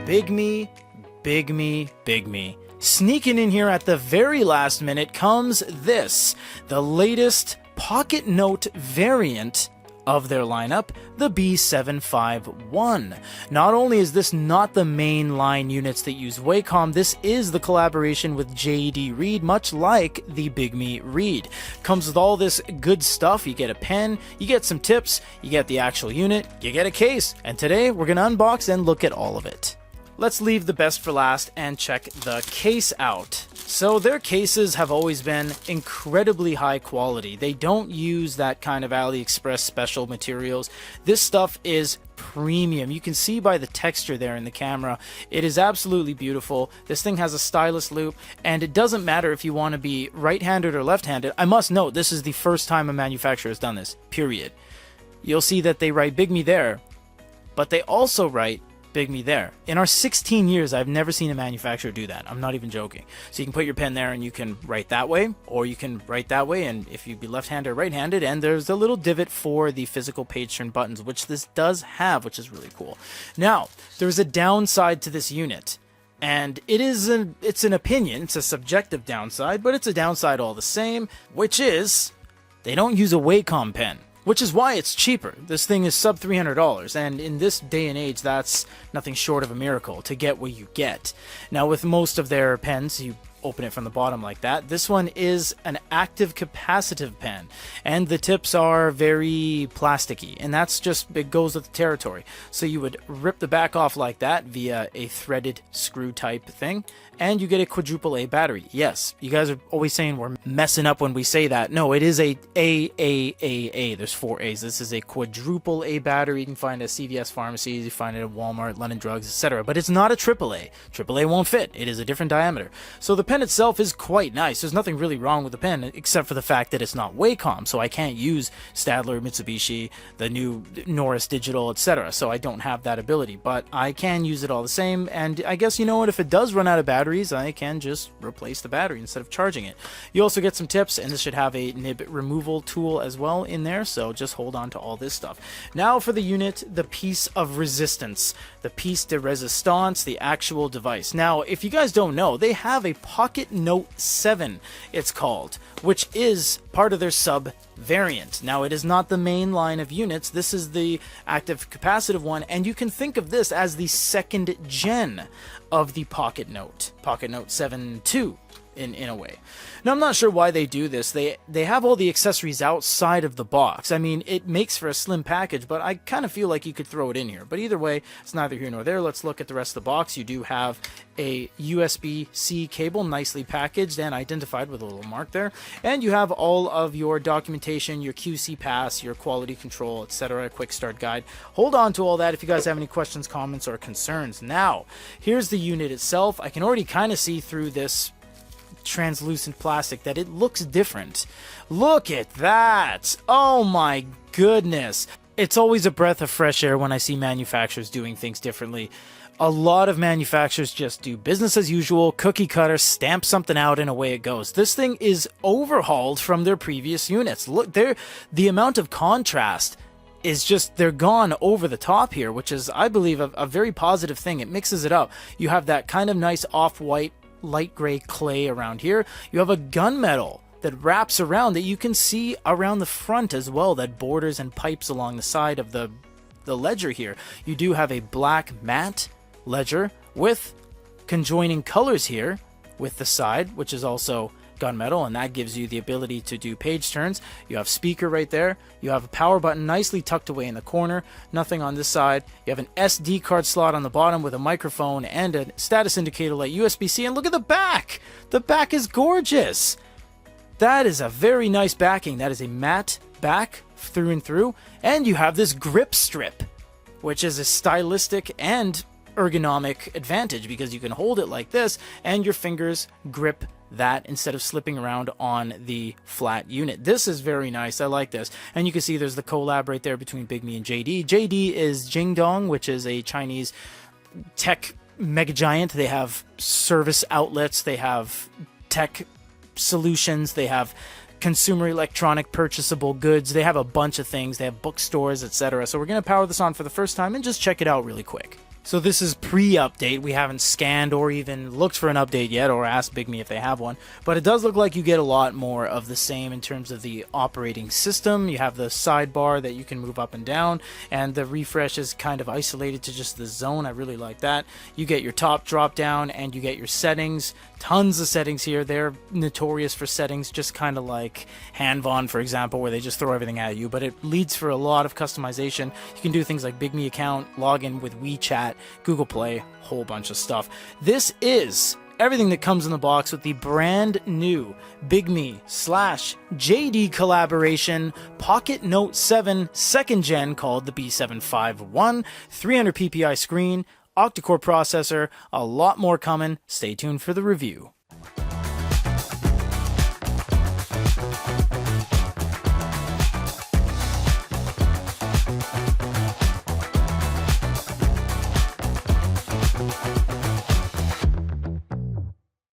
Bigme, Bigme. Sneaking in here at the very last minute comes this, the latest POCKETNOTE variant of their lineup, the B751. Not only is this not the main line units that use WACOM, this is the collaboration with JD Reed, much like the Bigme Reed. Comes with all this good stuff. You get a pen, you get some tips, you get the actual unit, you get a case, and today we're going to unbox and look at all of it. Let's leave the best for last and check the case out. So their cases have always been incredibly high quality. They don't use that kind of AliExpress special materials. This stuff is premium. You can see by the texture there in the camera. It is absolutely beautiful. This thing has a stylus loop, and it doesn't matter if you want to be right-handed or left-handed. I must note, this is the first time a manufacturer has done this, period. You'll see that they write Bigme there, but they also write Bigme there. In our 16 years, I've never seen a manufacturer do that. I'm not even joking. So you can put your pen there and you can write that way, or you can write that way, and if you be left-handed or right-handed, and there's a little divot for the physical page turn buttons, which this does have, which is really cool. Now, there's a downside to this unit, and it's an opinion, it's a subjective downside, but it's a downside all the same, which is they don't use a WACOM pen. Which is why it's cheaper. This thing is sub $300, and in this day and age, that's nothing short of a miracle to get what you get. Now, with most of their pens, you open it from the bottom like that. This one is an active capacitive pen, and the tips are very plasticky, and that's just, it goes with the territory. So you would rip the back off like that via a threaded screw type thing, and you get a quadruple A battery. Yes, you guys are always saying we're messing up when we say that. No, it is a. There's 4 A's. This is a quadruple A battery. You can find it at CVS pharmacies, you find it at Walmart, London Drugs, etc. But it's not a triple A. Triple A won't fit. It is a different diameter. So the pen itself is quite nice. There's nothing really wrong with the pen except for the fact that it's not WACOM. So I can't use Stadler, Mitsubishi, the new Norris Digital, etc. So I don't have that ability. But I can use it all the same. And I guess, you know what, if it does run out of batteries, I can just replace the battery instead of charging it. You also get some tips, and this should have a nib removal tool as well in there, so just hold on to all this stuff. Now for the unit, the piece of resistance, the piece de resistance, the actual device. Now, if you guys don't know, they have a POCKETNOTE 7, it's called, which is part of their sub variant. Now, it is not the main line of units. This is the active capacitive one, and you can think of this as the second gen of the POCKETNOTE 7.2 in a way. Now, I'm not sure why they do this. They have all the accessories outside of the box. I mean, it makes for a slim package, but I kind of feel like you could throw it in here. But either way, it's neither here nor there. Let's look at the rest of the box. You do have a USB-C cable, nicely packaged and identified with a little mark there. And you have all of your documentation, your QC pass, your quality control, etc., quick start guide. Hold on to all that if you guys have any questions, comments, or concerns. Now, here's the unit itself. I can already kind of see through this translucent plastic that it looks different. Look at that! Oh my goodness! It's always a breath of fresh air when I see manufacturers doing things differently. A lot of manufacturers just do business as usual, cookie cutter, stamp something out, and away it goes. This thing is overhauled from their previous units. Look, the amount of contrast is just, they're gone over the top here, which is, I believe, a very positive thing. It mixes it up. You have that kind of nice off-white light gray clay around here. You have a gunmetal that wraps around that you can see around the front as well, that borders and pipes along the side of the ledger here. You do have a black matte ledger with conjoining colors here with the side, which is also gunmetal, and that gives you the ability to do page turns. You have speaker right there. You have a power button nicely tucked away in the corner. Nothing on this side. You have an SD card slot on the bottom with a microphone and a status indicator like USB-C. And look at the back. The back is gorgeous. That is a very nice backing. That is a matte back through and through. And you have this grip strip, which is a stylistic and ergonomic advantage because you can hold it like this and your fingers grip that instead of slipping around on the flat unit. This is very nice. I like this. And you can see there's the collab right there between Bigme and JD. JD is Jingdong, which is a Chinese tech mega giant. They have service outlets. They have tech solutions. They have consumer electronic purchasable goods. They have a bunch of things. They have bookstores, etc. So we're going to power this on for the first time and just check it out really quick. So this is pre-update. We haven't scanned or even looked for an update yet or asked Bigme if they have one. But it does look like you get a lot more of the same in terms of the operating system. You have the sidebar that you can move up and down, and the refresh is kind of isolated to just the zone. I really like that. You get your top drop down and you get your settings. Tons of settings here. They're notorious for settings, just kind of like Hanvon, for example, where they just throw everything at you. But it leads for a lot of customization. You can do things like Bigme account, login with WeChat, Google Play, whole bunch of stuff. This is everything that comes in the box with the brand new Bigme/JD collaboration POCKETNOTE 7 2nd gen called the B751, 300 ppi screen, octa-core processor, a lot more coming. Stay tuned for the review.